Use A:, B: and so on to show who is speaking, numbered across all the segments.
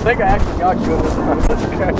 A: think I actually got you in this one. That's okay.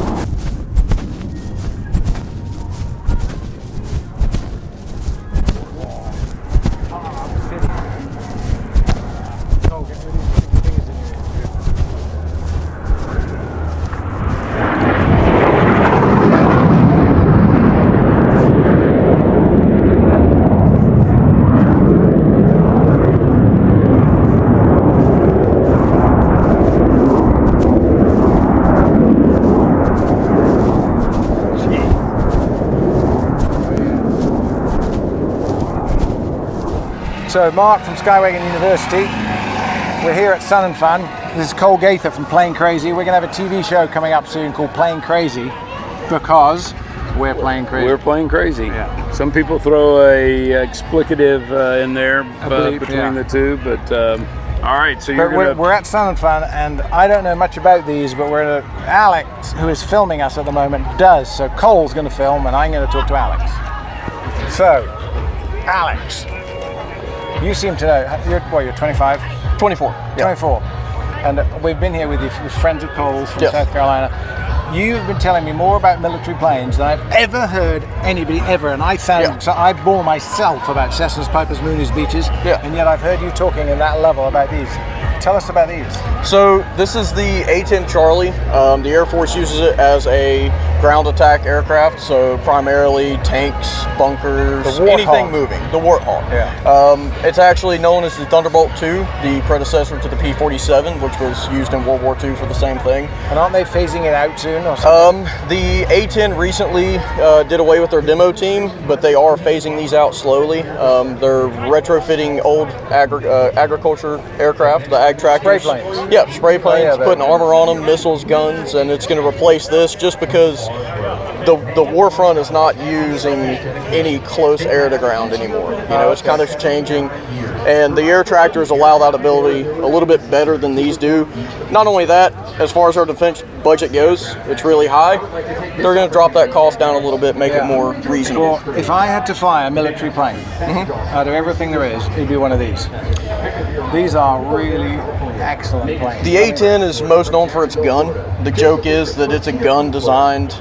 A: So Mark from Skywagon University, we're here at Sun and Fun. This is Cole Gaither from Plane Crazy. We're going to have a TV show coming up soon called Plane Crazy because we're playing crazy.
B: We're playing crazy.
A: Yeah.
B: Some people throw a explicative in there between the two, but all right. So
A: we're at Sun and Fun, and I don't know much about these, but Alex, who is filming us at the moment, does. So Cole's going to film, and I'm going to talk to Alex. So, Alex. You seem to know, you're 25?
C: 24.
A: Yeah. 24. And we've been here with friends of Cole's from South Carolina. You've been telling me more about military planes than I've ever heard anybody ever. And I found, so I bore myself about Cessnas, Pipers, Moonies, Beaches. And yet I've heard you talking in that level about these. Tell us about these.
C: So this is the A-10 Charlie. The Air Force uses it as a ground attack aircraft, so primarily tanks, bunkers, anything moving. The Warthog.
A: Yeah.
C: It's actually known as the Thunderbolt II, the predecessor to the P-47, which was used in World War II for the same thing.
A: And aren't they phasing it out soon or something?
C: The A-10 recently did away with their demo team, but they are phasing these out slowly. They're retrofitting old agriculture aircraft, the ag tractors.
A: Spray planes.
C: Yeah, spray planes, putting armor on them, missiles, guns, and it's going to replace this just because the war front is not using any close air to ground anymore. You know, it's kind of changing, and the air tractors allow that ability a little bit better than these do. Not only that, as far as our defense budget goes, it's really high. They're going to drop that cost down a little bit, make it more reasonable.
A: Well, if I had to fly a military plane, out of everything there is, it'd be one of these. These are really excellent planes.
C: The A-10 is most known for its gun. The joke is that it's a gun designed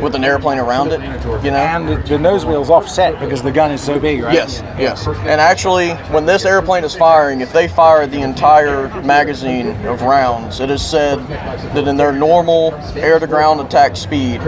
C: with an airplane around it, you know?
A: And the nose wheel's offset because the gun is so big, right?
C: Yes, yes. And actually, when this airplane is firing, if they fire the entire magazine of rounds, it is said that in their normal air-to-ground attack speed,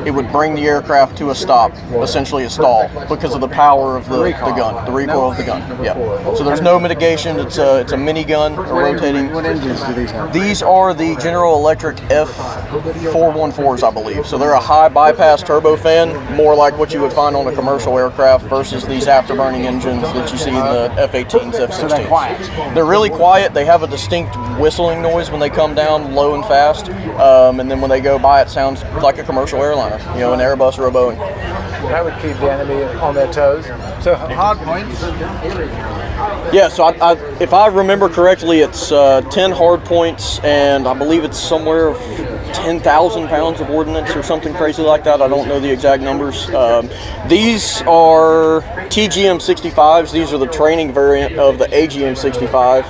C: it would bring the aircraft to a stop, essentially a stall, because of the power of the gun, the recoil of the gun. Yeah. So there's no mitigation. It's a minigun, a rotating.
A: What engines do these have?
C: These are the General Electric F414s, I believe. So they're a high bypass turbofan, more like what you would find on a commercial aircraft versus these afterburning engines that you see in the F-18s, F-16s.
A: So they're quiet.
C: They're really quiet. They have a distinct whistling noise when they come down low and fast, and then when they go by, it sounds like a commercial airliner, you know, an Airbus or a Boeing.
A: That would keep the enemy on their toes. So hard points.
C: Yeah, so if I remember correctly, it's 10 hard points, and I believe it's somewhere of 10,000 pounds of ordnance or something crazy like that. I don't know the exact numbers. These are TGM-65s. These are the training variant of the AGM-65.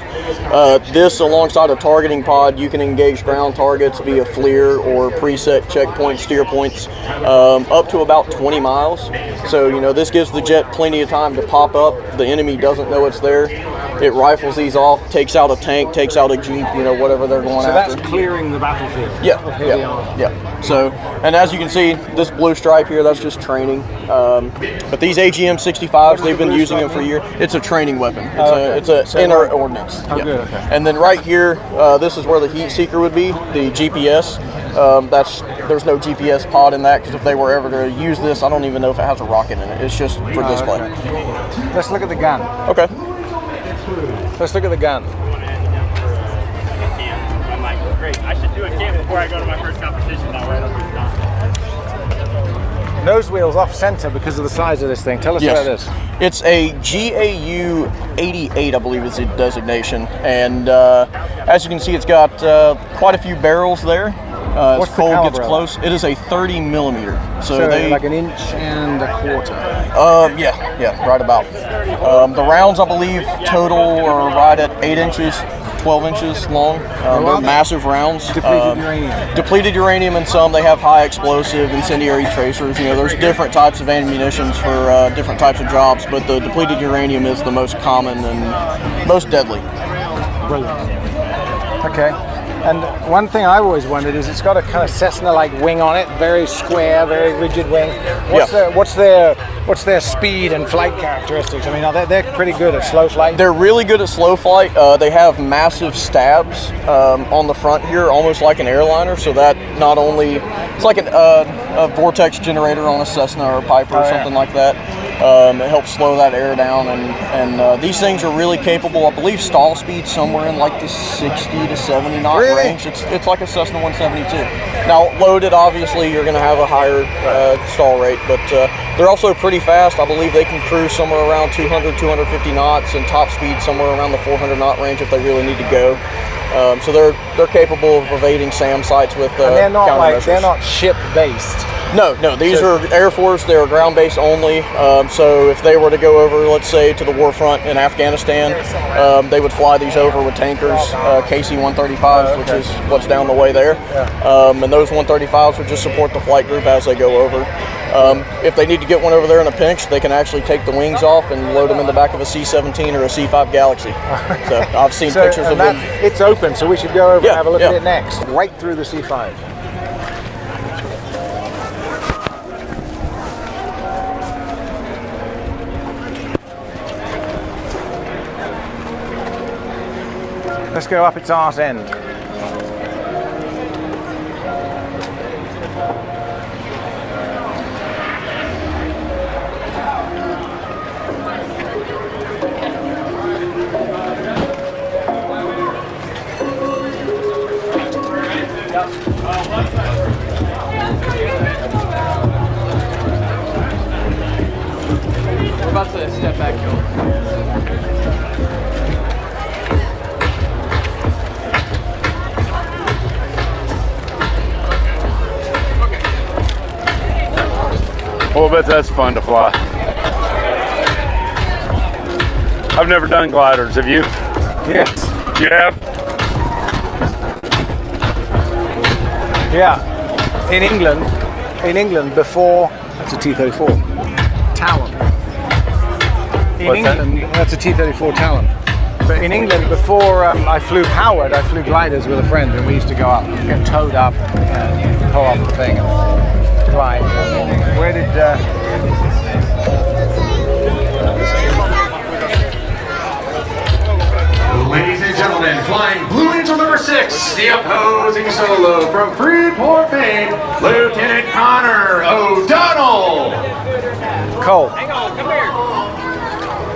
C: This, alongside a targeting pod, you can engage ground targets via FLIR or preset checkpoint steer points up to about 20 miles. So, you know, this gives the jet plenty of time to pop up. The enemy doesn't know it's there. It rifles these off, takes out a tank, takes out a jeep, you know, whatever they're going after.
A: So that's clearing the battlefield.
C: Yeah. So, and as you can see, this blue stripe here, that's just training. But these AGM-65s, they've been using them for years. It's a training weapon. It's a inner ordnance.
A: Oh, good, okay.
C: And then right here, this is where the heat seeker would be, the GPS. There's no GPS pod in that, because if they were ever to use this, I don't even know if it has a rocket in it. It's just for display.
A: Okay. Let's look at the gun.
C: Okay.
A: Let's look at the gun.
D: I'm like, great, I should do a camp before I go to my first competition now, right?
A: Nose wheel's off center because of the size of this thing. Tell us about this.
C: It's a GAU 88, I believe is the designation. And as you can see, it's got quite a few barrels there. As cold gets close, it is a 30 millimeter. So they
A: like 1.25 inches.
C: Yeah, right about. The rounds, I believe, total are right at 8 inches. 12 inches long. They're massive rounds.
A: Depleted uranium.
C: Depleted uranium in some. They have high explosive, incendiary tracers. You know, there's different types of ammunitions for different types of jobs, but the depleted uranium is the most common and most deadly.
A: Brilliant. Okay. And one thing I've always wondered is it's got a kind of Cessna-like wing on it, very square, very rigid wing. What's their speed and flight characteristics? I mean, they're pretty good at slow flight.
C: They're really good at slow flight. They have massive stabs on the front here, almost like an airliner. So that not only it's like a vortex generator on a Cessna or a Piper or something like that. It helps slow that air down, and these things are really capable. I believe stall speed somewhere in like the 60 to 70 knot range. It's like a Cessna 172. Now loaded, obviously, you're going to have a higher stall rate, but they're also pretty fast. I believe they can cruise somewhere around 200, 250 knots, and top speed somewhere around the 400 knot range if they really need to go. So they're capable of evading SAM sites with countermeasures.
A: They're not ship based.
C: No, these are Air Force. They're ground-based only. So if they were to go over, let's say, to the war front in Afghanistan, they would fly these over with tankers, KC-135s, which is what's down the way there. And those 135s would just support the flight group as they go over. If they need to get one over there in a pinch, they can actually take the wings off and load them in the back of a C-17 or a C-5 Galaxy. So I've seen pictures of them.
A: It's open, so we should go over and have a look at it next. Right through the C-5. Let's go up its arse end.
E: We're about to step back, Joe.
B: Well, I bet that's fun to fly. I've never done gliders, have you?
A: Yes.
B: You have?
A: Yeah. In England, before, that's a T-34 Talon. That's a T-34 Talon. But in England, before I flew powered, I flew gliders with a friend, and we used to go up, get towed up, pull off the thing, and fly. Where did?
F: Ladies and gentlemen, flying Blue Angel number 6, the opposing solo from Freeport, Maine, Lieutenant Connor O'Donnell.
A: Cole.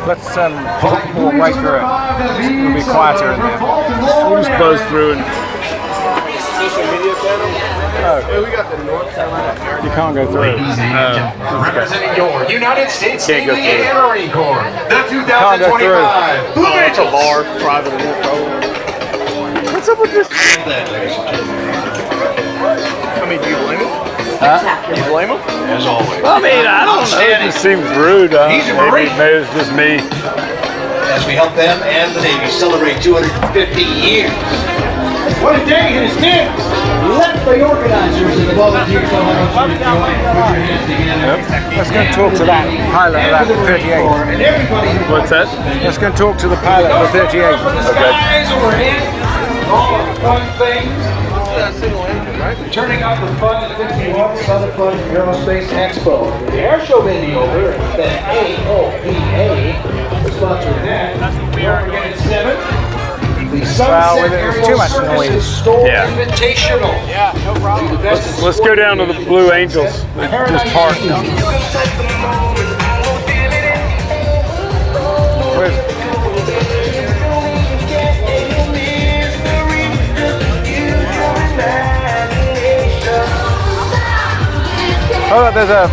A: Let's walk right through it. It'll be quieter in there.
B: We'll just buzz through and.
D: Social media channel?
A: Oh.
D: We got the North Carolina.
A: You can't go through.
F: Representing your United States
B: Can't go
F: Navy
B: through.
F: and Marine Corps, the
A: Can't go through.
F: 2025 Blue Angels.
C: Bar, private event, probably.
A: What's up with this?
C: I mean, do you blame him?
B: Huh?
C: Do you blame him?
F: As always.
B: I mean, I don't know. It just seems rude.
F: He's a Marine.
B: Maybe it's just me.
F: As we help them and the Navy celebrate 250 years. What a day it has been! Let the organizers and the volunteers know how much you enjoy. Put your hands together.
A: Let's go and talk to that pilot of that 38.
F: And everybody who
B: What's that?
A: Let's go and talk to the pilot of the 38.
F: skies overhead, all the fun things. Turning up the fun at 51 Southern Fun Aerospace Expo. The Airshow may be over, the AOPA is sponsoring that. Don't forget at 7. The Sunset
A: there's too much noise.
F: Store
B: Yeah.
F: Invitational.
A: Yeah, no problem.
B: Let's go down to the Blue Angels. Just park.
A: Oh, there's a.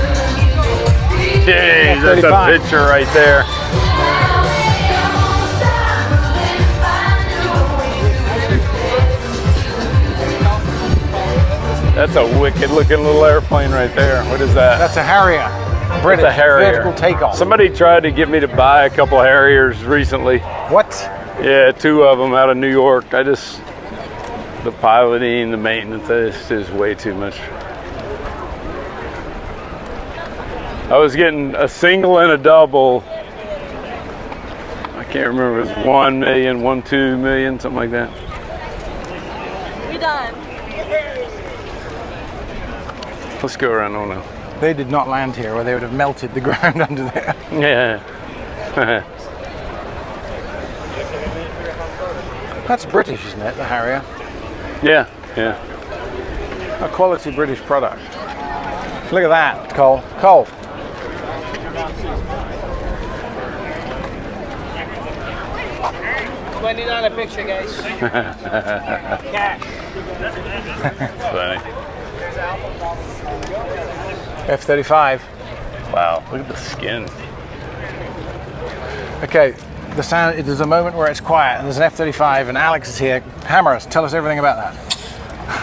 B: Jeez, that's a
A: 35.
B: picture right there. That's a wicked looking little airplane right there. What is that?
A: That's a Harrier. British
B: That's a Harrier.
A: vertical takeoff.
B: Somebody tried to get me to buy a couple Harriers recently.
A: What?
B: Yeah, 2 of them out of New York. The piloting, the maintenance, this is way too much. I was getting a single and a double. I can't remember, it was 1 million, 2 million, something like that.
G: We done.
B: Let's go around on now.
A: They did not land here, or they would have melted the ground under there.
B: Yeah.
A: That's British, isn't it, the Harrier?
B: Yeah, yeah.
A: A quality British product. Look at that, Cole. Cole.
E: $20 picture, guys.
B: Funny.
A: F-35.
B: Wow, look at the skin.
A: Okay, the sound. There's a moment where it's quiet, and there's an F-35, and Alex is here. Hammer us. Tell us everything about that.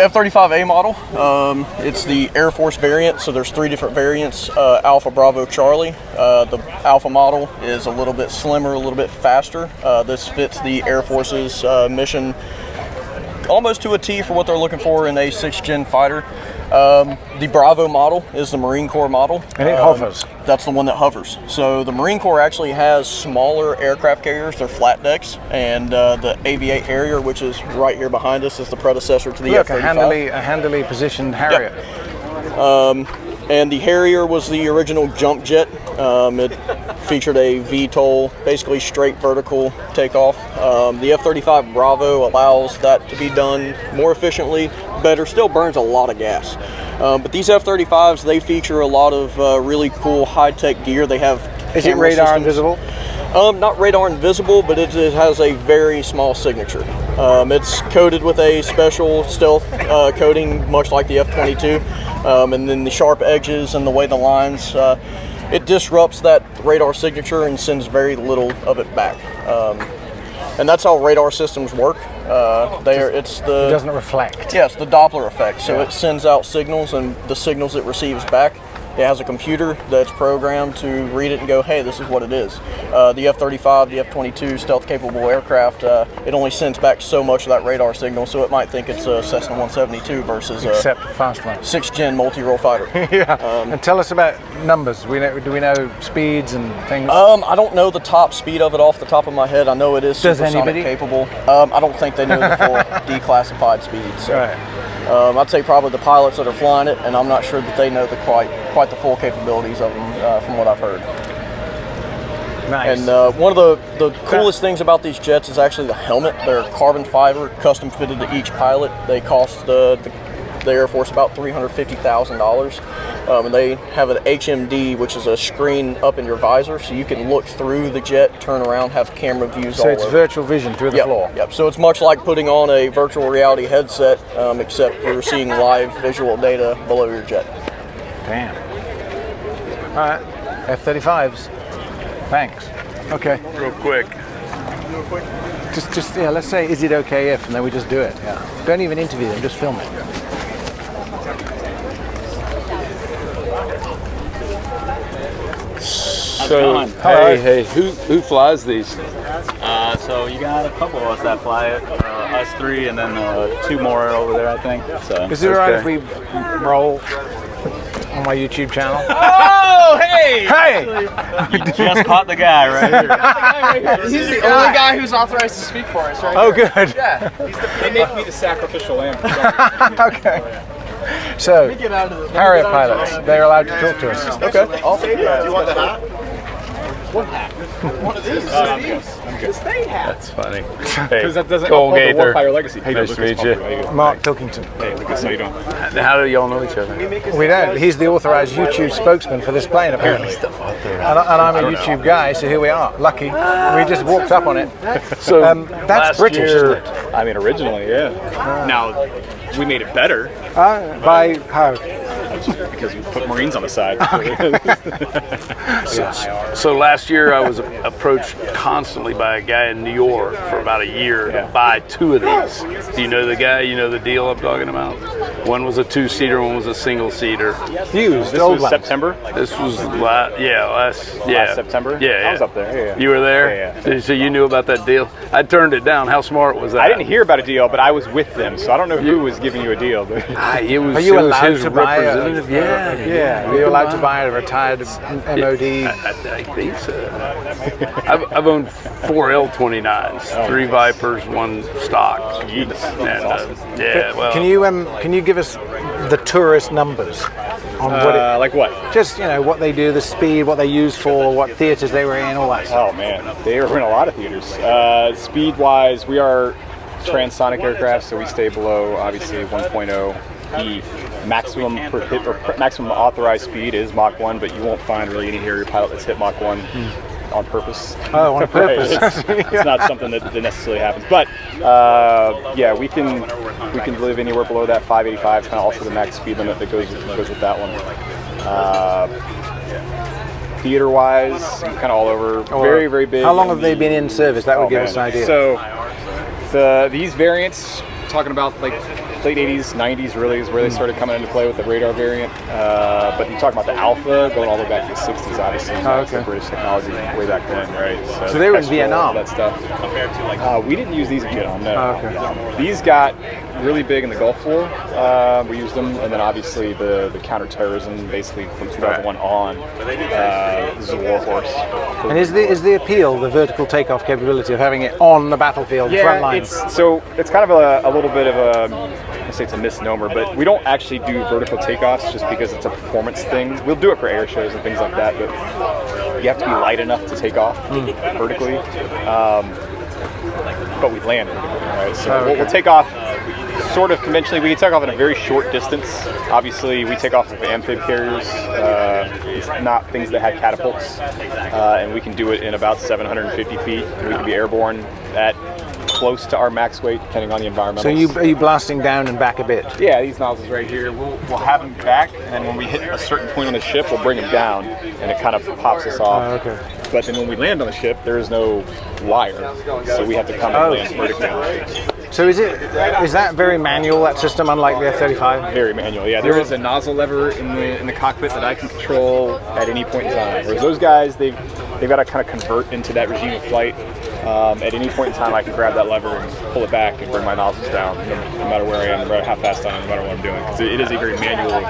C: F-35A model. It's the Air Force variant, so there's 3 different variants. Alpha, Bravo, Charlie. The Alpha model is a little bit slimmer, a little bit faster. This fits the Air Force's mission almost to a T for what they're looking for in a 6th gen fighter. The Bravo model is the Marine Corps model.
A: And it hovers.
C: That's the one that hovers. So the Marine Corps actually has smaller aircraft carriers. They're flat decks. And the AV-8 Harrier, which is right here behind us, is the predecessor to the
A: Look,
C: F-35.
A: a handily positioned Harrier.
C: Yep. And the Harrier was the original jump jet. It featured a VTOL, basically straight vertical takeoff. The F-35 Bravo allows that to be done more efficiently, better, still burns a lot of gas. But these F-35s, they feature a lot of really cool high-tech gear. They have
A: Is it radar invisible?
C: Not radar invisible, but it has a very small signature. It's coated with a special stealth coating, much like the F-22. And then the sharp edges and the way the lines, it disrupts that radar signature and sends very little of it back. And that's how radar systems work. It
A: doesn't reflect.
C: Yes, the Doppler effect. So it sends out signals, and the signals it receives back, it has a computer that's programmed to read it and go, hey, this is what it is. The F-35, the F-22 stealth-capable aircraft, it only sends back so much of that radar signal, so it might think it's a Cessna 172 versus
A: Except a fast one.
C: 6th gen multi-role fighter.
A: Yeah. And tell us about numbers. Do we know speeds and things?
C: I don't know the top speed of it off the top of my head. I know it is supersonic capable. I don't think they know the full declassified speed. So.
A: Right.
C: I'd say probably the pilots that are flying it, and I'm not sure that they know quite the full capabilities of them from what I've heard.
A: Nice.
C: And one of the coolest things about these jets is actually the helmet. They're carbon fiber, custom fitted to each pilot. They cost the Air Force about $350,000. And they have an HMD, which is a screen up in your visor, so you can look through the jet, turn around, have camera views all over.
A: So it's virtual vision through the floor.
C: Yep. So it's much like putting on a virtual reality headset, except you're seeing live visual data below your jet.
A: Damn. All right. F-35s. Thanks. Okay.
B: Real quick.
A: Just let's say, is it okay if, and then we just do it. Yeah. Don't even interview them, just film it.
B: So, hey, who flies these?
H: So you got a couple of us that fly it, us 3, and then 2 more over there, I think. So.
A: Is it alright if we roll on my YouTube channel?
H: Oh, hey!
A: Hey!
H: You just caught the guy right here.
E: He's the only guy who's authorized to speak for us, right?
A: Oh, good.
E: Yeah. They make me the sacrificial lamb.
A: Okay. So, Harrier pilots, they're allowed to talk to us.
C: Okay, awesome.
F: Do you want the hat?
E: What hat? One of these. The state hat.
B: That's funny.
I: Because that doesn't
B: Cole
I: uphold the
B: Gaither.
I: Warfighter legacy.
B: Hey, nice to meet you.
A: Mark Pilkington.
I: Hey, Lucas, how you doing?
B: How do y'all know each other?
A: We don't. He's the authorized YouTube spokesman for this plane, apparently. And I'm a YouTube guy, so here we are. Lucky. We just walked up on it.
B: So
A: that's British, isn't it?
I: I mean, originally, yeah. Now, we made it better
A: By how?
I: because we put Marines on the side.
B: So last year I was approached constantly by a guy in New York for about a year to buy 2 of these. Do you know the guy? You know the deal I'm talking about? One was a 2-seater, one was a single-seater.
A: Used,
I: This
A: old
I: was
A: ones.
I: September.
B: This was last
I: September.
B: Yeah,
I: I was up there. Yeah.
B: You were there?
I: Yeah.
B: So you knew about that deal? I turned it down. How smart was that?
I: I didn't hear about a deal, but I was with them, so I don't know who was giving you a deal. But
B: It was,
A: Are you
B: it was
A: allowed
B: his
A: to buy a-
B: representative. Yeah.
A: Are you allowed to buy a retired MOD?
B: I think so. I've owned 4 L29s, 3 Vipers, 1 stock. And,
A: Can you give us the tourist numbers on what it,
I: like what?
A: just what they do, the speed, what they use for, what theaters they were in, all that stuff.
I: Oh man, they were in a lot of theaters. Speed-wise, we are transonic aircraft, so we stay below obviously 1.0. The maximum per hit or maximum authorized speed is Mach 1, but you won't find really any Harrier pilot that's hit Mach 1 on purpose.
A: Oh, on purpose.
I: It's not something that necessarily happens, but we can live anywhere below that. 585 is kind of also the max speed limit that goes with that one. Theater-wise, kind of all over. Very, very big.
A: How long have they been in service? That would give us an idea.
I: So these variants, talking about like late 80s, 90s really is where they started coming into play with the radar variant. But you talk about the Alpha going all the way back to the 60s, obviously. The British technology way back then, right?
A: So they were in
I: Kestrel,
A: Vietnam.
I: That stuff. We didn't use these in Vietnam, no.
A: Okay.
I: These got really big in the Gulf War. We used them, and then obviously the counterterrorism, basically from 2001 on. This is a warhorse.
A: And is the appeal the vertical takeoff capability of having it on the battlefield front line?
I: It's kind of a little bit of a, I say it's a misnomer, but we don't actually do vertical takeoffs just because it's a performance thing. We'll do it for air shows and things like that, but you have to be light enough to take off vertically. But we land vertically, right? So we'll take off sort of conventionally. We can take off in a very short distance. Obviously, we take off with the amphib carriers. It's not things that had catapults, and we can do it in about 750 feet. We can be airborne at close to our max weight, depending on the environment.
A: So are you blasting down and back a bit?
I: Yeah, these nozzles right here, we'll have them back, and then when we hit a certain point on the ship, we'll bring them down, and it kind of pops us off. But then when we land on the ship, there is no wire, so we have to come and land vertically on the ship.
A: So is that very manual, that system, unlike the F-35?
I: Very manual, yeah. There is a nozzle lever in the cockpit that I can control at any point in time. Whereas those guys, they've got to kind of convert into that regime of flight. At any point in time, I can grab that lever and pull it back and bring my nozzles down, no matter where I am, no matter how fast I am, no matter what I'm doing. Because it is a very manual.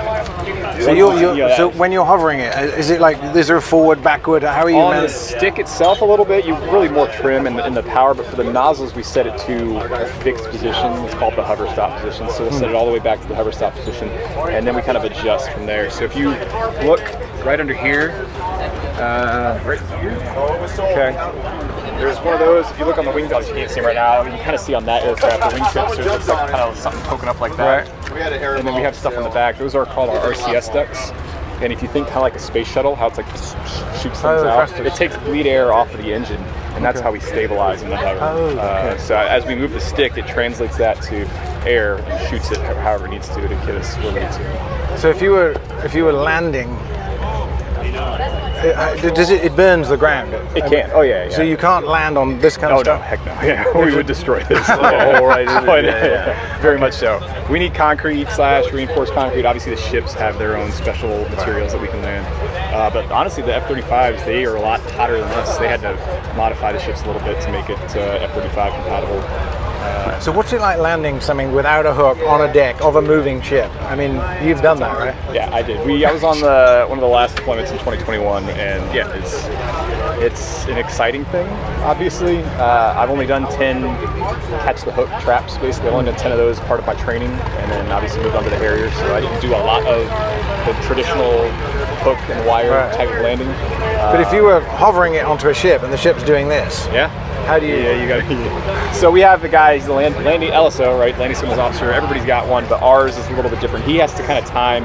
A: So when you're hovering it, is it like, is there a forward, backward? How are you
I: on the stick itself a little bit? You really more trim in the power, but for the nozzles, we set it to a fixed position. It's called the hover stop position. So we'll set it all the way back to the hover stop position, and then we kind of adjust from there. So if you look right under here, right here. Okay. There's one of those. If you look on the wingtips, you can't see them right now. You can kind of see on that aircraft the wingtips. There's looks like kind of something poking up like that. And then we have stuff on the back. Those are called our RCS ducts. And if you think kind of like a space shuttle, how it's like shoots things out, it takes bleed air off of the engine, and that's how we stabilize in the hover. So as we move the stick, it translates that to air and shoots it however it needs to get us where we need to.
A: So if you were landing, it burns the ground?
I: It can. Oh yeah.
A: So you can't land on this kind of stuff?
I: Oh no, heck no. Yeah, we would destroy this. Very much so. We need concrete / reinforced concrete. Obviously, the ships have their own special materials that we can land. But honestly, the F-35s, they are a lot hotter than us. They had to modify the ships a little bit to make it F-35 compatible.
A: So what's it like landing something without a hook on a deck of a moving ship? I mean, you've done that, right?
I: Yeah, I did. I was on one of the last deployments in 2021, and yeah, it's an exciting thing. Obviously, I've only done 10 catch the hook traps. Basically, I've only done 10 of those, part of my training, and then obviously moved on to the Harrier. So I didn't do a lot of the traditional hook and wire type of landing.
A: But if you were hovering it onto a ship and the ship's doing this, how do you?
I: Yeah, you got. So we have the guys, the landing LSO, right? Landing signals officer. Everybody's got one, but ours is a little bit different. He has to kind of time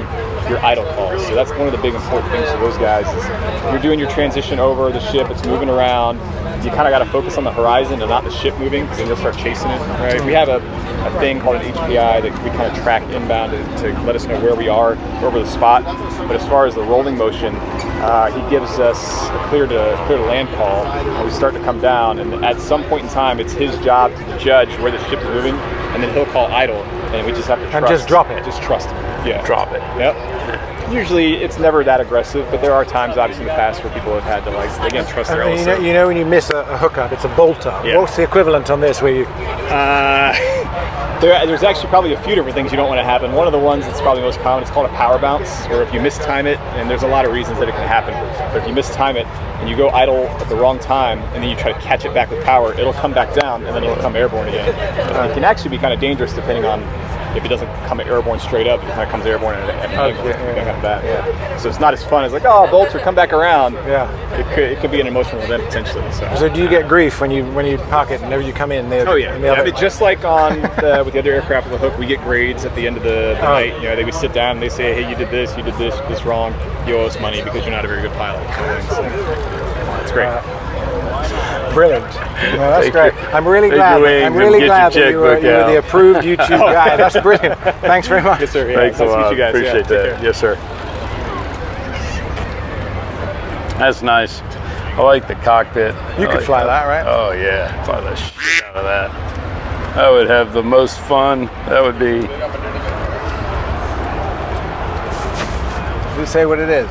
I: your idle calls. So that's one of the big important things for those guys. Is you're doing your transition over the ship. It's moving around. You kind of got to focus on the horizon and not the ship moving, because then you'll start chasing it. Right? We have a thing called an HPI that we kind of track inbound to let us know where we are over the spot. But as far as the rolling motion, he gives us a clear to land call, and we start to come down. And at some point in time, it's his job to judge where the ship is moving, and then he'll call idle, and we just have to trust.
A: And just drop it.
I: Just trust him. Yeah.
B: Drop it.
I: Yep. Usually, it's never that aggressive, but there are times, obviously, in the past where people have had to, like, again, trust their own.
A: You know when you miss a hookup, it's a bolter.
I: Yeah.
A: What's the equivalent on this? Where you?
I: There's actually probably a few different things you don't want to happen. One of the ones that's probably most common is called a power bounce, where if you mistime it, and there's a lot of reasons that it can happen, but if you mistime it and you go idle at the wrong time, and then you try to catch it back with power, it'll come back down, and then it'll come airborne again. It can actually be kind of dangerous depending on if it doesn't come airborne straight up, it kind of comes airborne at an angle. Kind of bad. Yeah. So it's not as fun as like, oh, bolter, come back around.
A: Yeah.
I: It could be an emotional event potentially. So
A: do you get grief when you park it whenever you come in?
I: Oh yeah. I mean, just like on with the other aircraft with the hook, we get grades at the end of the night. You know, they would sit down and they say, hey, you did this wrong. You owe us money because you're not a very good pilot. So it's great.
A: Brilliant. Well, that's great. I'm really glad. I'm really glad that you were the approved YouTube guy. That's brilliant. Thanks very much.
I: Yes, sir. Yeah,
B: Thanks a lot.
I: Nice to meet you guys.
B: Appreciate that. Yes, sir. That's nice. I like the cockpit.
A: You could fly that, right?
B: Oh yeah, fly the shit out of that. I would have the most fun. That would be.
A: Does it say what it is?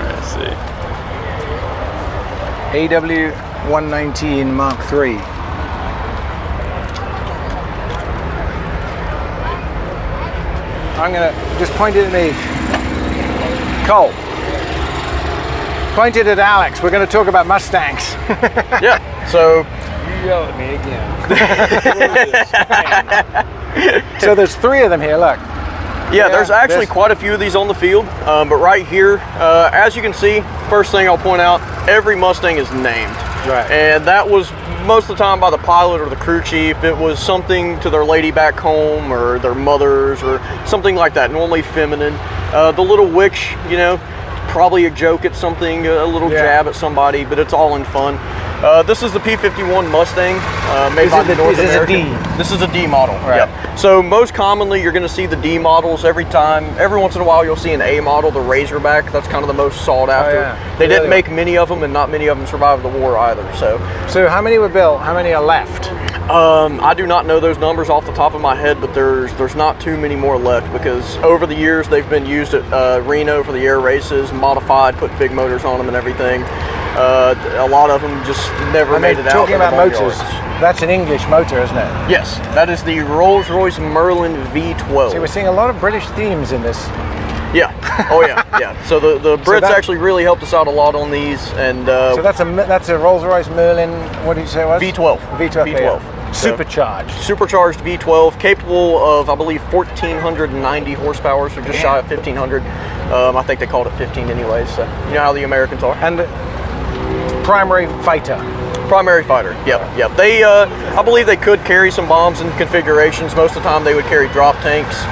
B: Let's see.
A: AW119 Mark III. I'm gonna just point it at me. Cole. Point it at Alex. We're going to talk about Mustangs.
C: Yeah. So
A: you yell at me again. So there's 3 of them here. Look.
C: Yeah, there's actually quite a few of these on the field, but right here, as you can see, first thing I'll point out, every Mustang is named.
A: Right.
C: And that was most of the time by the pilot or the crew chief. It was something to their lady back home or their mothers or something like that, normally feminine. The little witch, you know, probably a joke at something, a little jab at somebody, but it's all in fun. This is the P-51 Mustang made by the North American. This is a D model. Right. Yeah. So most commonly you're going to see the D models every time. Every once in a while you'll see an A model, the Razorback. That's kind of the most sought after.
A: Oh, yeah.
C: They didn't make many of them, and not many of them survived the war either. So
A: how many were built? How many are left?
C: I do not know those numbers off the top of my head, but there's not too many more left because over the years they've been used at Reno for the air races, modified, put big motors on them and everything. A lot of them just never made it out.
A: Talking about motors, that's an English motor, isn't it?
C: Yes, that is the Rolls-Royce Merlin V12.
A: See, we're seeing a lot of British themes in this.
C: Yeah. Oh yeah. Yeah. So the Brits actually really helped us out a lot on these, and
A: so that's a Rolls-Royce Merlin. What did you say it was?
C: V12.
A: V12. Supercharged.
C: Supercharged V12, capable of, I believe, 1,490 horsepower, so just shy of 1,500. I think they called it 15 anyways. So you know how the Americans are.
A: And primary fighter.
C: Primary fighter. Yep. Yep. They, I believe, they could carry some bombs and configurations. Most of the time, they would carry drop tanks.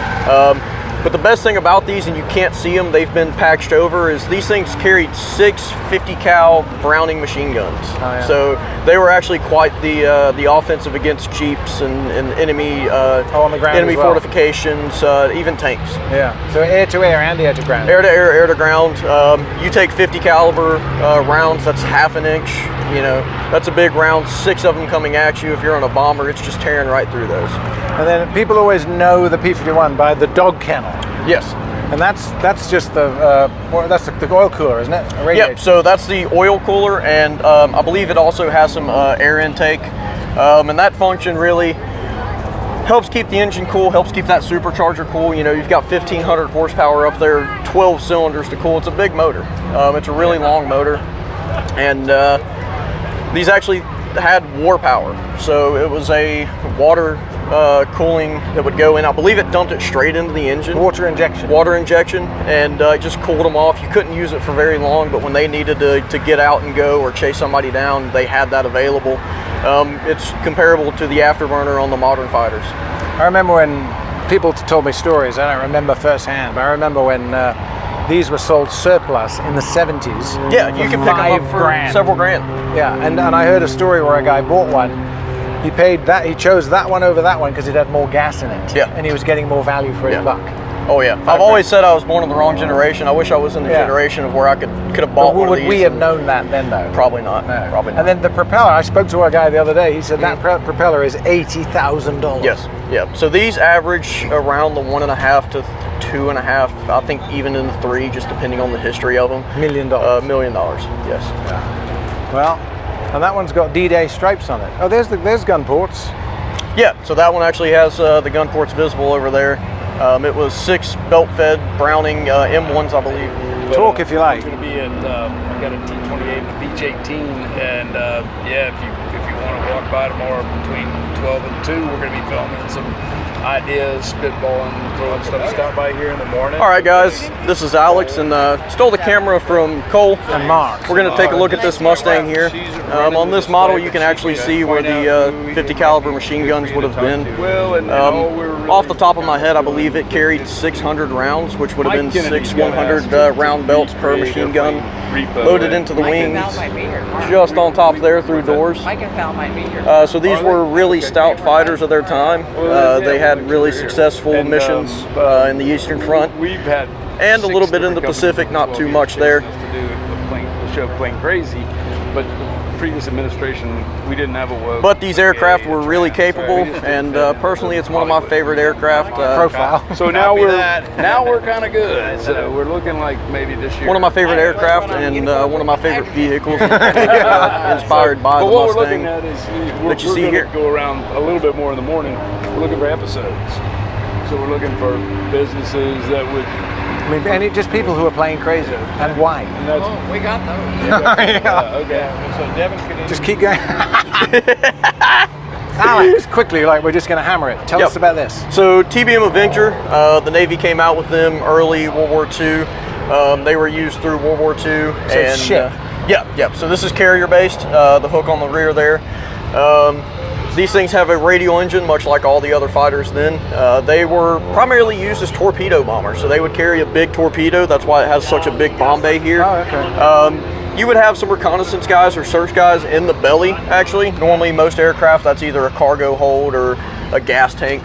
C: But the best thing about these, and you can't see them, they've been patched over, is these things carried 6 50 cal Browning machine guns. Oh, yeah. So they were actually quite the offensive against jeeps and enemy
A: on the ground
C: enemy fortifications, even tanks.
A: Yeah. So air to air and air to ground.
C: Air to air, air to ground. You take 50 caliber rounds, that's half an inch. You know, that's a big round. 6 of them coming at you. If you're on a bomber, it's just tearing right through those.
A: And then people always know the P-51 by the dog kennel.
C: Yes.
A: And that's just the oil cooler, isn't it?
C: Yep. So that's the oil cooler, and I believe it also has some air intake, and that function really helps keep the engine cool, helps keep that supercharger cool. You know, you've got 1,500 horsepower up there, 12 cylinders to cool. It's a big motor. It's a really long motor, and these actually had war power. So it was a water cooling that would go in. I believe it dumped it straight into the engine.
A: Water injection.
C: Water injection, and it just cooled them off. You couldn't use it for very long, but when they needed to get out and go or chase somebody down, they had that available. It's comparable to the afterburner on the modern fighters.
A: I remember when people told me stories, I don't remember firsthand, but I remember when these were sold surplus in the 70s.
C: Yeah, you can pick them up for several grand.
A: Yeah, and I heard a story where a guy bought one. He chose that one over that one because it had more gas in it.
C: Yeah.
A: And he was getting more value for his buck.
C: Oh yeah. I've always said I was born in the wrong generation. I wish I was in the generation of where I could have bought one of these.
A: Would we have known that then, though?
C: Probably not. No. Probably not.
A: And then the propeller. I spoke to a guy the other day. He said that propeller is $80,000.
C: Yes. Yeah. So these average around the $1.5 to $2.5. I think even in the $3, just depending on the history of them. $1 million. $1 million. Yes.
A: Yeah. Well, and that one's got D-Day stripes on it. Oh, there's gun ports.
C: Yeah. So that one actually has the gun ports visible over there. It was 6 belt-fed Browning M1s, I believe.
A: Talk if you like.
J: We're going to be at, I got a T28 and a Beach 18, and yeah, if you want to walk by tomorrow between 12 and 2, we're going to be filming some ideas, spitballing, throwing stuff. Stop by here in the morning.
C: All right, guys, this is Alex, and stole the camera from Cole
A: and Mark.
C: We're going to take a look at this Mustang here. On this model, you can actually see where the 50 caliber machine guns would have been. Off the top of my head, I believe it carried 600 rounds, which would have been 6 100 round belts per machine gun, loaded into the wings, just on top there through doors. So these were really stout fighters of their time. They had really successful missions in the Eastern Front, and a little bit in the Pacific, not too much there.
J: The show Plane Crazy, but the previous administration, we didn't have a
C: But these aircraft were really capable, and personally, it's one of my favorite aircraft.
A: Profile.
J: So now we're kind of good. So we're looking like maybe this year.
C: One of my favorite aircraft, and one of my favorite vehicles, inspired by the
J: what
C: Mustang.
J: we're looking at is we're
C: see here.
J: go around a little bit more in the morning. We're looking for episodes. So we're looking for businesses that would.
A: I mean, just people who are playing crazy, and why?
J: And
E: We got those.
J: Okay. So Devin could
A: just keep going. Alex, quickly, like we're just going to hammer it. Tell us about this.
C: So TBM Avenger, the Navy came out with them early World War II. They were used through World War II.
A: So it's ship.
C: Yeah. So this is carrier based. The hook on the rear there. These things have a radial engine, much like all the other fighters then. They were primarily used as torpedo bombers, so they would carry a big torpedo. That's why it has such a big bomb bay here.
A: Oh, okay.
C: You would have some reconnaissance guys or search guys in the belly, actually. Normally, most aircraft, that's either a cargo hold or a gas tank.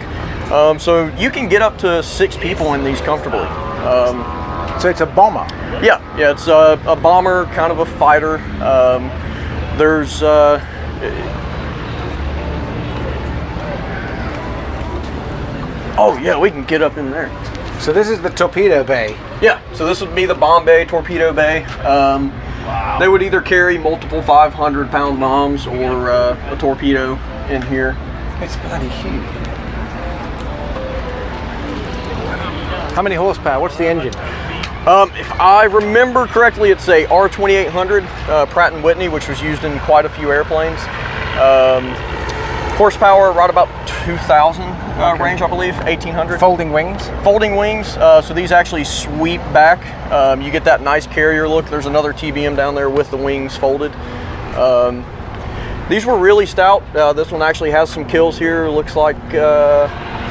C: So you can get up to 6 people in these comfortably.
A: So it's a bomber?
C: Yeah, it's a bomber, kind of a fighter. There's... Oh yeah, we can get up in there.
A: So this is the torpedo bay.
C: Yeah, so this would be the bomb bay, torpedo bay. Wow. They would either carry multiple 500-pound bombs or a torpedo in here.
A: It's bloody huge. How many horsepower? What's the engine?
C: If I remember correctly, it's a R2800 Pratt & Whitney, which was used in quite a few airplanes. Horsepower right about 2,000 range, I believe, 1,800.
A: Folding wings?
C: Folding wings. So these actually sweep back. You get that nice carrier look. There's another TBM down there with the wings folded. These were really stout. This one actually has some kills here. Looks like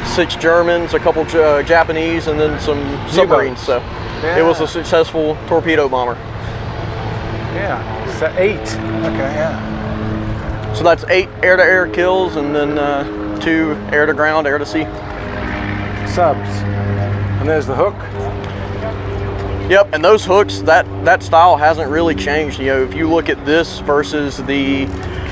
C: 6 Germans, a couple Japanese, and then some submarines. So it was a successful torpedo bomber.
A: Yeah, so 8. Okay, yeah.
C: So that's 8 air-to-air kills, and then 2 air-to-ground, air-to-sea.
A: Subs. And there's the hook.
C: Yep, and those hooks, that style hasn't really changed. You know, if you look at this versus the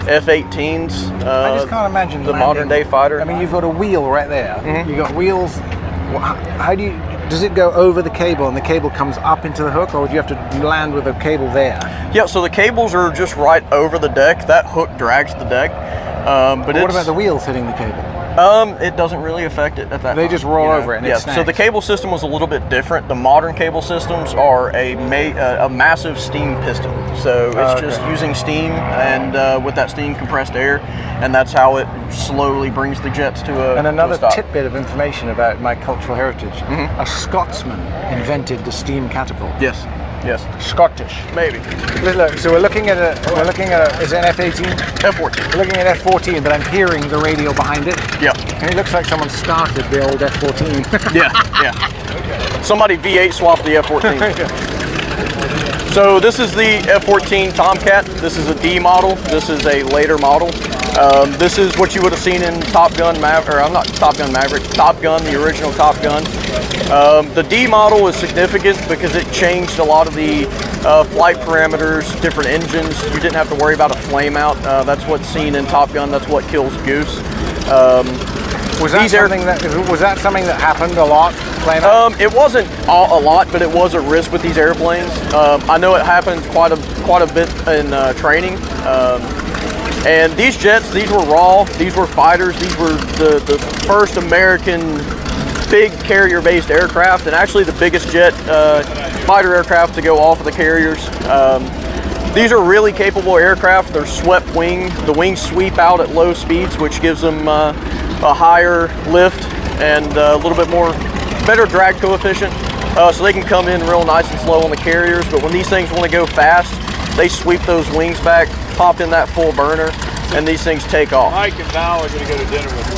C: F-18s,
A: I just can't imagine
C: the modern-day fighter.
A: I mean, you've got a wheel right there.
C: Mm-hmm.
A: You've got wheels. How do you? Does it go over the cable and the cable comes up into the hook, or do you have to land with the cable there?
C: Yeah, so the cables are just right over the deck. That hook drags the deck. But
A: what about the wheels hitting the cable?
C: It doesn't really affect it at that
A: They
C: time,
A: just roll over it and it snags.
C: So the cable system was a little bit different. The modern cable systems are a massive steam piston. So it's just using steam and with that steam compressed air, and that's how it slowly brings the jets to a
A: And another
C: to a stop.
A: tidbit of information about my cultural heritage.
C: Mm-hmm.
A: A Scotsman invented the steam catapult.
C: Yes.
A: Scottish.
C: Maybe.
A: Look, so we're looking at a, is it an F-18?
C: F-14.
A: We're looking at F-14, but I'm hearing the radio behind it.
C: Yeah.
A: And it looks like someone started the old F-14.
C: Yeah. Somebody V8 swapped the F-14. So this is the F-14 Tomcat. This is a D model. This is a later model. This is what you would have seen in Top Gun Maverick, or I'm not Top Gun Maverick, Top Gun, the original Top Gun. The D model is significant because it changed a lot of the flight parameters, different engines. You didn't have to worry about a flame out. That's what's seen in Top Gun. That's what kills Goose.
A: Was that something that happened a lot?
C: It wasn't a lot, but it was a risk with these airplanes. I know it happened quite a bit in training. And these jets, these were raw. These were fighters. These were the first American big carrier-based aircraft, and actually the biggest jet fighter aircraft to go off of the carriers. These are really capable aircraft. They're swept wing. The wings sweep out at low speeds, which gives them a higher lift and a little bit more better drag coefficient, so they can come in real nice and slow on the carriers. But when these things want to go fast, they sweep those wings back, pop in that full burner, and these things take off.
J: Mike and Val are going to go to dinner with me,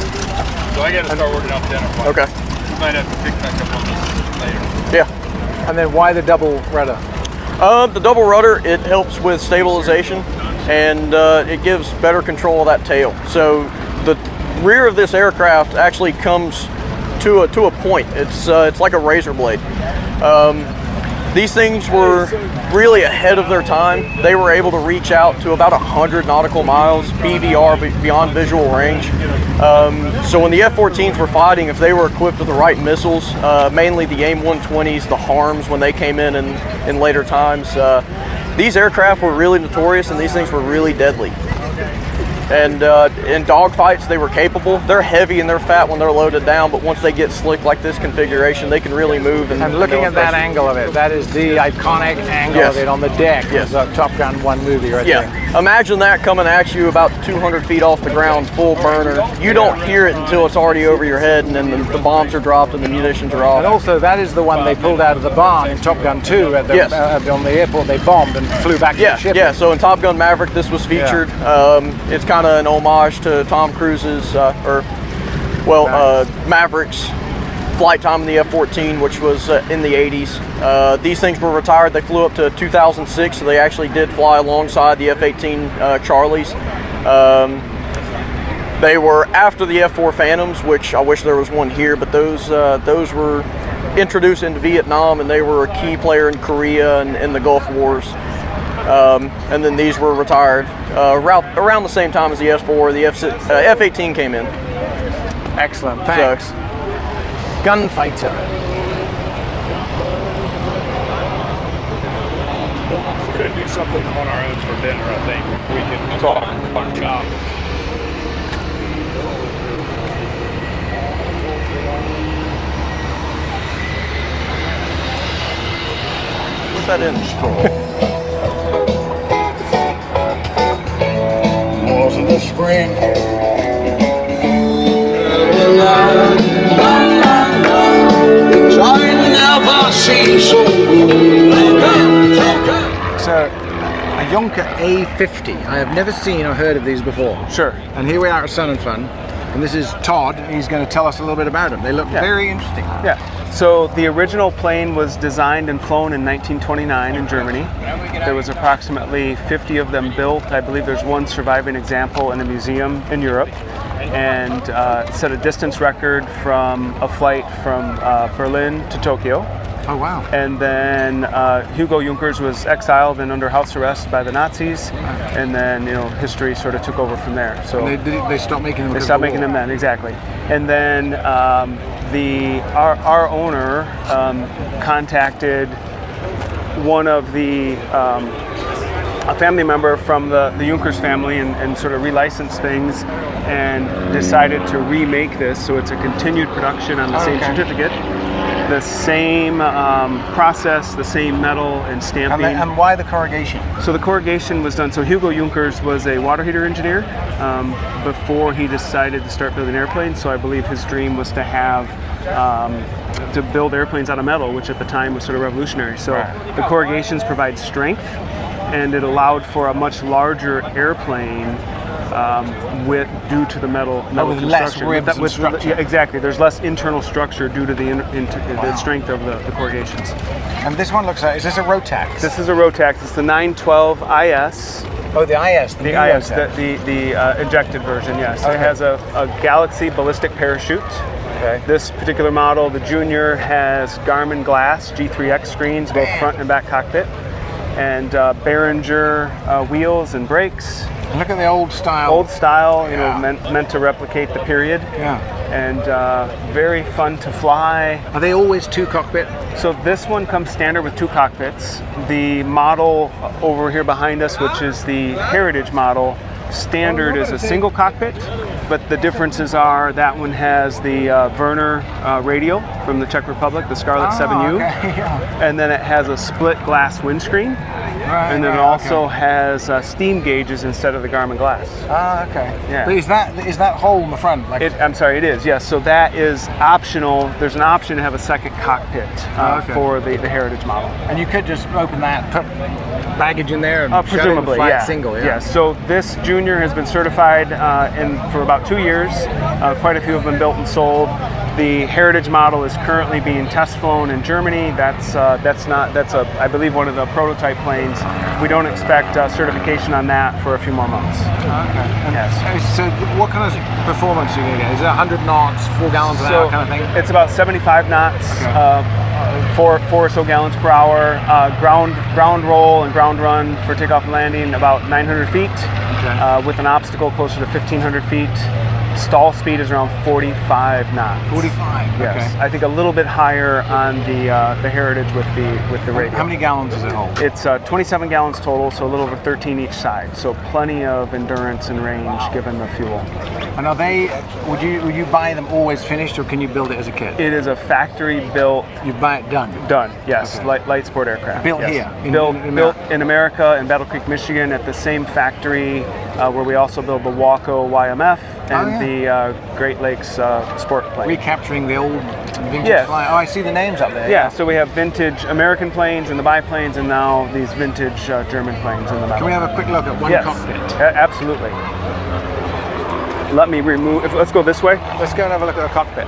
J: so I got to start working on dinner.
C: Okay.
J: We might have to pick back up on this later.
C: Yeah.
A: And then why the double rudder?
C: The double rudder, it helps with stabilization, and it gives better control of that tail. So the rear of this aircraft actually comes to a point. It's like a razor blade. These things were really ahead of their time. They were able to reach out to about 100 nautical miles, BVR, beyond visual range. So when the F-14s were fighting, if they were equipped with the right missiles, mainly the AIM-120s, the HARMs when they came in later times, these aircraft were really notorious, and these things were really deadly. And in dogfights, they were capable. They're heavy and they're fat when they're loaded down, but once they get slick like this configuration, they can really move.
A: And looking at that angle of it, that is the iconic angle of it on the deck. Yes. Of the Top Gun 1 movie right there.
C: Yeah, imagine that coming at you about 200 feet off the ground, full burner. You don't hear it until it's already over your head, and then the bombs are dropped and the munitions are off.
A: And also, that is the one they pulled out of the barn in Top Gun 2 at the, on the airport. They bombed and flew back to the ship.
C: Yeah, so in Top Gun Maverick, this was featured. It's kind of an homage to Tom Cruise's, Maverick's flight time in the F-14, which was in the 80s. These things were retired. They flew up to 2006, so they actually did fly alongside the F-18 Charlies. They were after the F-4 Phantoms, which I wish there was one here, but those were introduced into Vietnam, and they were a key player in Korea and in the Gulf Wars. And then these were retired around the same time as the S-4. The F-18 came in.
A: Excellent, thanks. So, Gunfighter.
J: We're going to do something on our own for dinner, I think. We can talk about shop.
C: Put that in the straw.
F: In the spring.
A: So, a Yonker A50. I have never seen or heard of these before.
I: Sure.
A: And here we are at Sun and Fun, and this is Todd. He's going to tell us a little bit about them. They look very interesting.
K: Yeah. So the original plane was designed and flown in 1929 in Germany. There was approximately 50 of them built. I believe there's one surviving example in a museum in Europe, and set a distance record from a flight from Berlin to Tokyo.
A: Oh wow!
K: And then Hugo Junkers was exiled and under house arrest by the Nazis, and then history sort of took over from there. So
A: they stopped making them.
K: They stopped making them then, exactly. And then our owner contacted one of a family member from the Junkers family and sort of relicensed things and decided to remake this, so it's a continued production on the same certificate, the same process, the same metal and stamping.
A: And why the corrugation?
K: So the corrugation was done, so Hugo Junkers was a water heater engineer before he decided to start building airplanes, so I believe his dream was to have to build airplanes out of metal, which at the time was sort of revolutionary. So the corrugations provide strength, and it allowed for a much larger airplane due to the metal
A: with less
K: construction.
A: ribs and structure.
K: Yeah, exactly. There's less internal structure due to the strength of the corrugations.
A: And this one looks like, is this a Rotax?
K: This is a Rotax. It's the 912 IS.
A: Oh, the IS.
K: The IS, the ejected version, yes. Okay. It has a Galaxy ballistic parachute. Okay. This particular model, the Junior, has Garmin Glass G3X screens, both front and back cockpit, and Behringer wheels and brakes.
A: And look at the old style.
K: Old style, you know, meant to replicate the period.
A: Yeah.
K: And very fun to fly.
A: Are they always 2 cockpit?
K: So this one comes standard with 2 cockpits. The model over here behind us, which is the Heritage model, standard is a single cockpit, but the differences are that one has the Werner radio from the Czech Republic, the Scarlet 7U,
A: okay, yeah.
K: and then it has a split glass windscreen.
A: Right,
K: and then it also has steam gauges instead of the Garmin Glass.
A: Ah, okay.
K: Yeah.
A: But is that hole in the front? Like
K: I'm sorry, it is. Yes. So that is optional. There's an option to have a second cockpit for the Heritage model.
A: And you could just open that, put baggage in there, and
K: presumably,
A: fly
K: yeah.
A: it single. Yeah.
K: Yes. So this Junior has been certified for about 2 years. Quite a few have been built and sold. The Heritage model is currently being test flown in Germany. That's I believe one of the prototype planes. We don't expect certification on that for a few more months.
A: Okay.
K: Yes.
A: So what kind of performance are you going to get? Is it 100 knots, 4 gallons an hour kind of thing?
K: It's about 75 knots, okay. 4 or so gallons per hour. Ground roll and ground run for takeoff and landing about 900 feet, okay. With an obstacle closer to 1,500 feet. Stall speed is around 45 knots.
A: 45.
K: Yes.
A: Okay.
K: I think a little bit higher on the Heritage with the radio.
A: How many gallons does it hold?
K: It's 27 gallons total, so a little over 13 each side. So plenty of endurance and range given the fuel.
A: And are they? Would you buy them always finished, or can you build it as a kit?
K: It is a factory built.
A: You buy it done.
K: Done. Yes.
A: Okay.
K: Light sport aircraft.
A: Built
K: yes.
A: here.
K: Built in America in Battle Creek, Michigan, at the same factory where we also build the Waco YMF and the Great Lakes sport plane.
A: Recapturing the old vintage flying. Oh, I see the names up there.
K: Yeah, so we have vintage American planes in the biplanes, and now these vintage German planes in the metal.
A: Can we have a quick look at one cockpit?
K: Absolutely. Let me remove. Let's go this way.
A: Let's go and have a look at the cockpit.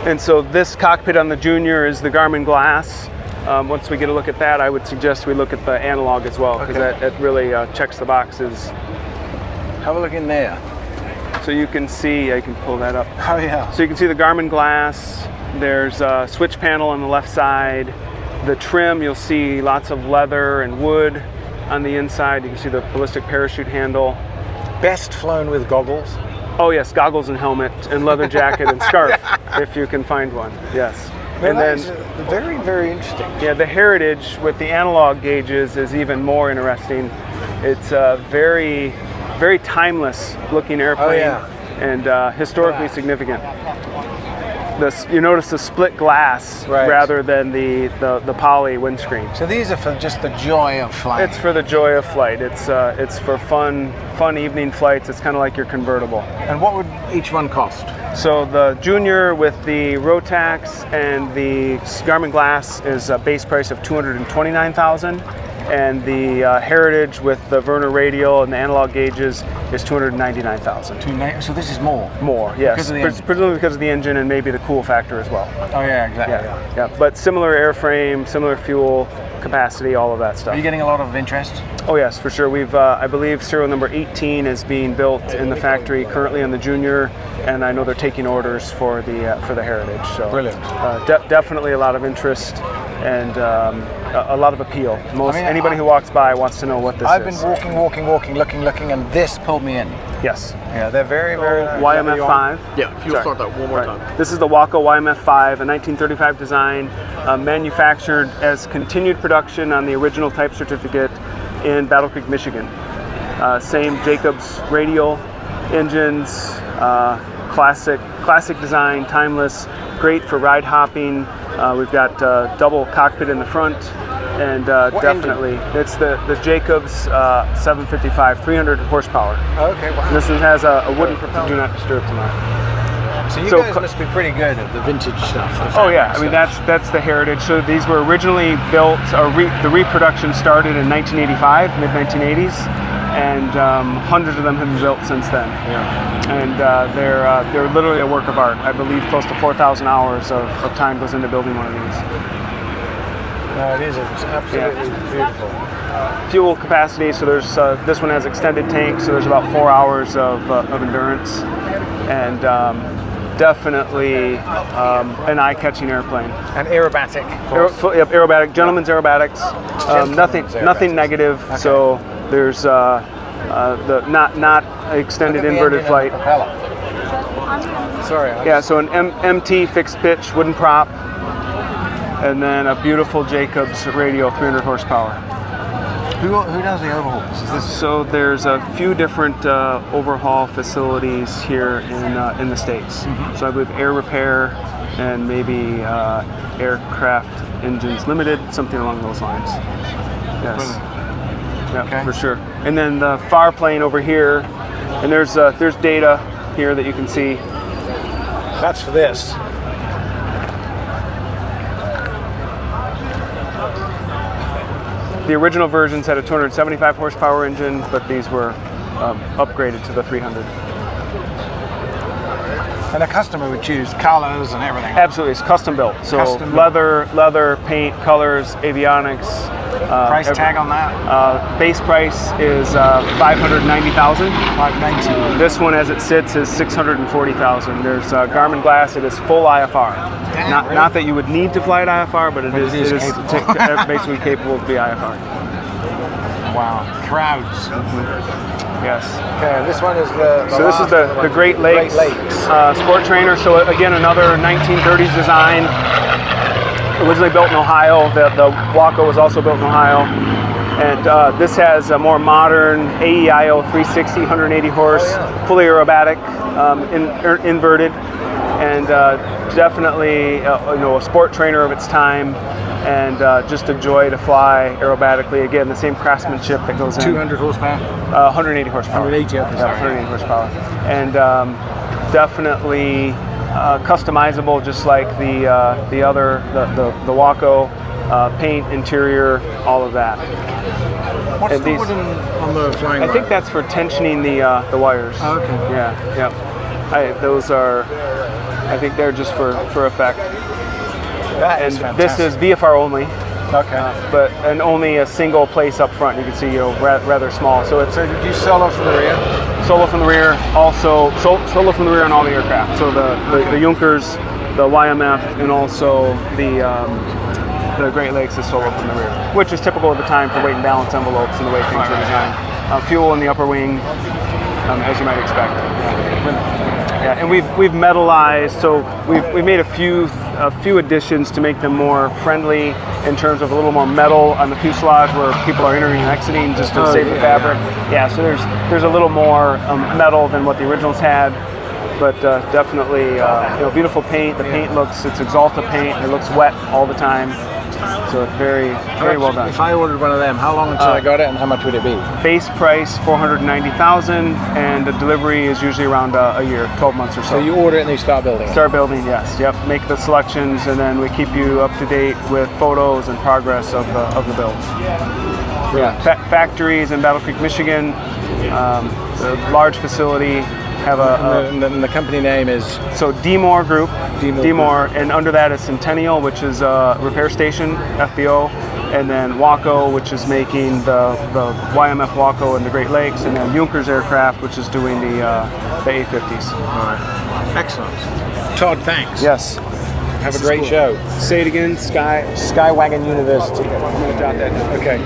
K: And so this cockpit on the Junior is the Garmin Glass. Once we get a look at that, I would suggest we look at the analog as well, because that really checks the boxes.
A: Have a look in there.
K: So you can see, I can pull that up.
A: Oh yeah.
K: So you can see the Garmin Glass. There's a switch panel on the left side. The trim, you'll see lots of leather and wood on the inside. You can see the ballistic parachute handle.
A: Best flown with goggles.
K: Oh yes, goggles and helmet and leather jacket and scarf, if you can find one. Yes.
A: Well,
K: and then
A: very, very interesting.
K: Yeah, the Heritage with the analog gauges is even more interesting. It's a very, very timeless looking airplane and historically significant. You notice the split glass rather than the poly windscreen.
A: So these are for just the joy of flying.
K: It's for the joy of flight. It's for fun evening flights. It's kind of like your convertible.
A: And what would each one cost?
K: So the Junior with the Rotax and the Garmin Glass is a base price of $229,000, and the Heritage with the Werner radial and the analog gauges is $299,000.
A: So this is more?
K: More, yes. Presumably because of the engine and maybe the cool factor as well.
A: Oh yeah, exactly.
K: Yeah. But similar airframe, similar fuel capacity, all of that stuff.
A: Are you getting a lot of interest?
K: Oh yes, for sure. We've, I believe, serial number 18 is being built in the factory currently on the Junior, and I know they're taking orders for the Heritage. So
A: brilliant.
K: Definitely a lot of interest and a lot of appeal. Anybody who walks by wants to know what this is.
A: I've been walking, looking, and this pulled me in.
K: Yes.
A: Yeah, they're very, very nice.
K: YMF-5.
C: Yeah, if you'll start that one more time.
K: This is the Waco YMF-5, a 1935 design, manufactured as continued production on the original type certificate in Battle Creek, Michigan. Same Jacobs radial engines, classic design, timeless, great for ride hopping. We've got double cockpit in the front, and definitely it's the Jacobs 755, 300 horsepower.
A: Okay, wow.
K: This one has a wooden propeller. Do not disturb tonight.
A: So you guys must be pretty good at the vintage stuff.
K: Oh yeah, I mean that's the heritage. So these were originally built, the reproduction started in 1985, mid 1980s, and hundreds of them have been built since then.
A: Yeah.
K: And they're literally a work of art. I believe close to 4,000 hours of time goes into building one of these.
A: No, it is. It's absolutely beautiful.
K: Fuel capacity. So there's this one has extended tank, so there's about 4 hours of endurance, and definitely an eye-catching airplane.
A: And aerobatic.
K: Yep, aerobatic. Gentlemen's aerobatics. Nothing negative. Okay. So there's the not extended inverted flight.
A: Sorry.
K: Yeah. So an MT fixed pitch wooden prop, and then a beautiful Jacobs radio, 300 horsepower.
A: Who does the overhauls? Is this...
K: So there's a few different overhaul facilities here in the States. Mm-hmm. So I believe Air Repair and maybe Aircraft Engines Limited, something along those lines. Yes. Yeah, okay. For sure. And then the far plane over here, and there's data here that you can see.
A: That's for this.
K: The original versions had a 275 horsepower engine, but these were upgraded to the 300.
A: And a customer would choose colors and everything.
K: Absolutely, it's custom built. So custom leather, paint, colors, avionics.
A: Price tag on that?
K: Base price is $590,000.
A: $590,000.
K: This one, as it sits, is $640,000. There's Garmin glass. It is full IFR.
A: Damn,
K: not
A: really?
K: Not that you would need to fly at IFR, but it is basically capable of the IFR.
A: Wow, crowds.
K: Mm-hmm. Yes.
A: Okay, this one is the
K: so this is the Great Lakes, Sport Trainer. So again, another 1930s design. Originally built in Ohio. The Waco was also built in Ohio. And this has a more modern AEIO 360, 180 horse, fully aerobatic, inverted, and definitely a sport trainer of its time, and just a joy to fly aerobatically. Again, the same craftsmanship that goes in.
A: 200 horsepower?
K: 180 horsepower.
A: 180, okay.
K: Yeah, 180 horsepower. And definitely customizable, just like the Waco, paint, interior, all of that.
A: What's the wooden on the flying
K: I think that's for tensioning the wires.
A: Oh, okay.
K: Yeah. Those are, I think they're just for effect.
A: That is fantastic.
K: This is VFR only.
A: Okay.
K: And only a single place up front. You can see, rather small. So it's.
A: So did you solo from the rear?
K: Solo from the rear. Also solo from the rear on all the aircraft. So the Junkers, the YMF, and also the Great Lakes is solo from the rear, which is typical of the time for weight and balance envelopes and the way things are designed. Fuel in the upper wing, as you might expect. Yeah, and we've metallized. So we've made a few additions to make them more friendly in terms of a little more metal on the fuselage where people are entering and exiting, just to save the fabric. Yeah, so there's a little more metal than what the originals had. But definitely, beautiful paint. The paint it's Exalta paint. It looks wet all the time. So it's very, very well done.
A: If I ordered one of them, how long until I got it, and how much would it be?
K: Base price $490,000, and the delivery is usually around a year, 12 months or so.
A: So you order it and they start building it?
K: Start building, yes. Yep. Make the selections, and then we keep you up to date with photos and progress of the build. Yeah. Factories in Battle Creek, Michigan. A large facility. Have
A: and the company name is?
K: So DMOR Group, DMOR, and under that is Centennial, which is a repair station, FBO, and then Waco, which is making the YMF Waco and the Great Lakes, and then Junkers Aircraft, which is doing the A-50s.
A: All right. Excellent. Todd, thanks.
K: Yes.
A: Have a great show.
K: Say it again,
A: Skywagon University.
K: I'm going to jot that down.
A: Okay.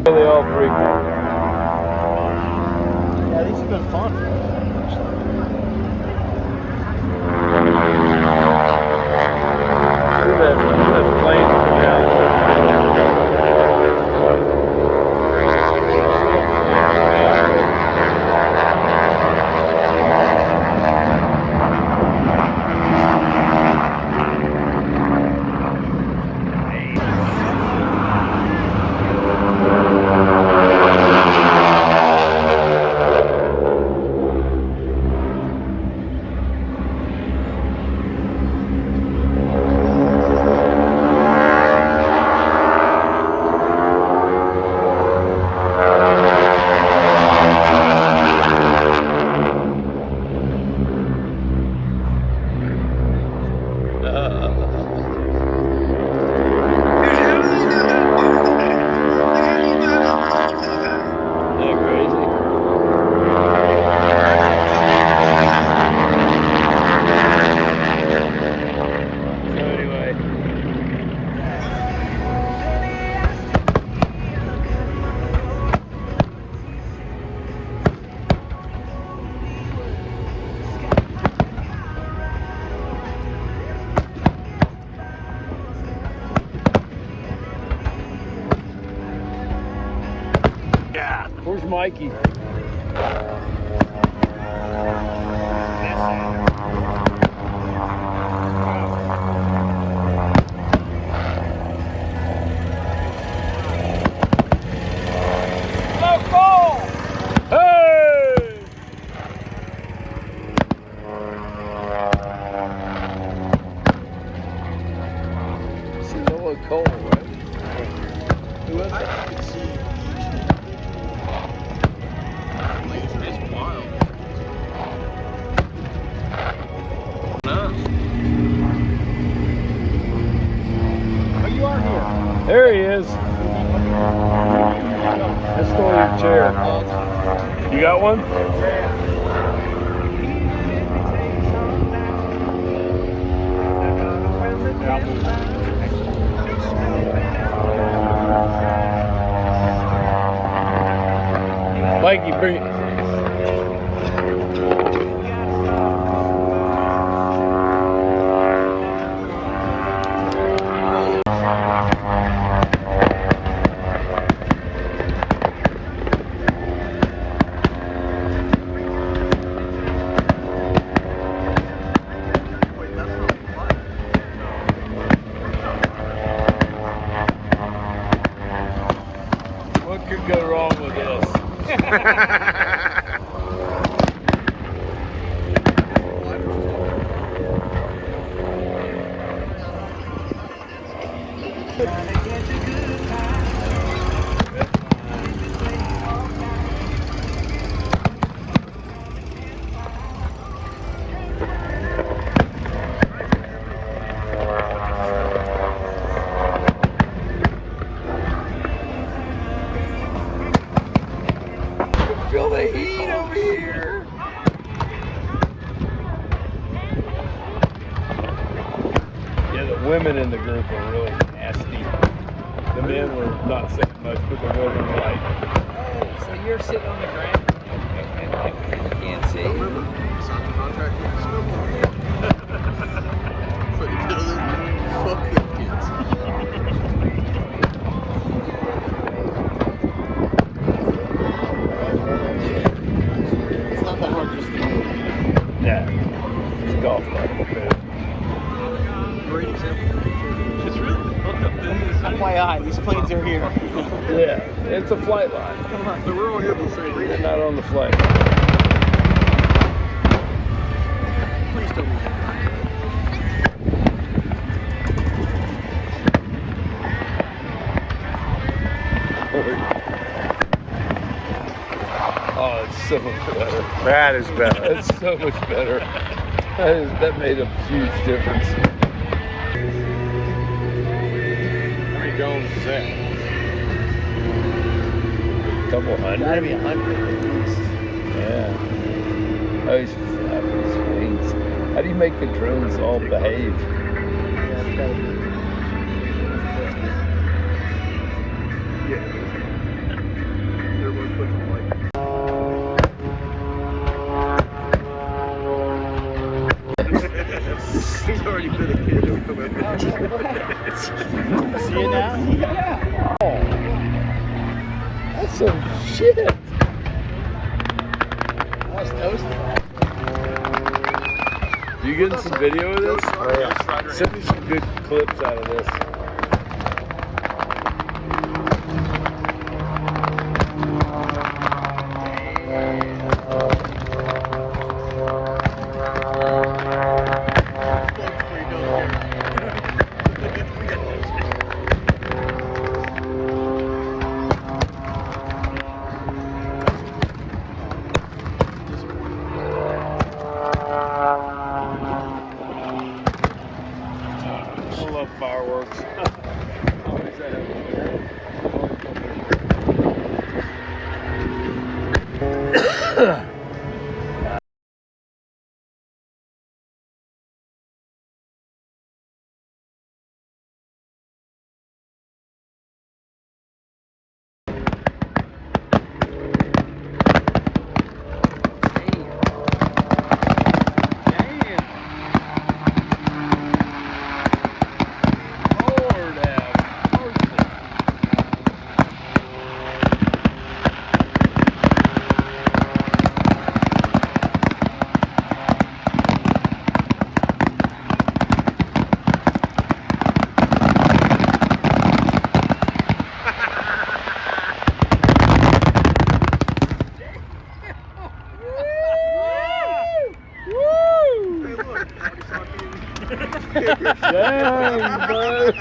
B: They all three.
C: Yeah, these have been fun.
B: Look at that flame coming down. Where's Mikey? Cole, right? Who was that? It's wild. Oh, you are here. There he is. Let's go to your chair. You got one? Mikey, bring it. What could go wrong with this? Feel the heat over here. Yeah, the women in the group are really nasty. The men were not saying much, but the women were like, "Oh, so you're sitting on the ground and you can't see." Remember, sign the contract with the snowball. So you tell them, fuck them kids. Yeah, it's a golf club. Great example. It's really hooked up this. FYI, these planes are here. Yeah, it's a flight line. Come on. So we're all here for the same reason. Not on the flight. Please don't be. Oh, it's so much better. That is better. It's so much better. That made a huge difference. How many drones is that? Couple hundred? Gotta be 100 at least. Yeah. Oh, he's flapping his wings. How do you make the drones all behave? Yeah, it's gotta be. Yeah. See it now? Yeah. Oh, that's some shit. That's toasted.
J: You getting some video of this?
B: Oh, yeah.
J: Send me some good clips out of this. I love fireworks. Dang, bud.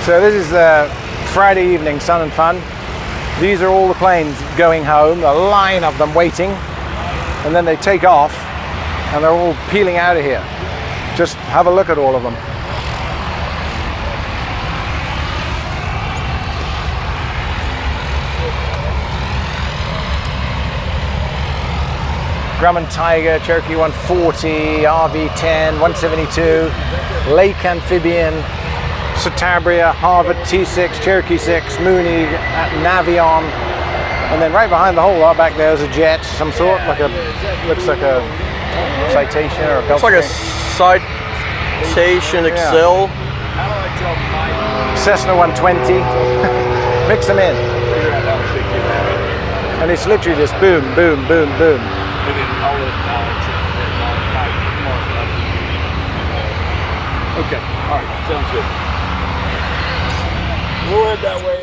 A: So this is Friday evening, sun and fun. These are all the planes going home, a line of them waiting, and then they take off and they're all peeling out of here. Just have a look at all of them. Grumman Tiger, Cherokee 140, RV-10, 172, Lake Amphibian, Sotabria, Harvard T6, Cherokee 6, Mooney, Navion, and then right behind the whole lot back there is a jet, some sort, looks like a Citation or a Gulf.
C: Looks like a Citation Excel.
A: Cessna 120. Mix them in. And it's literally just boom, boom, boom, boom.
J: Okay, all right, sounds good. We'll head that way.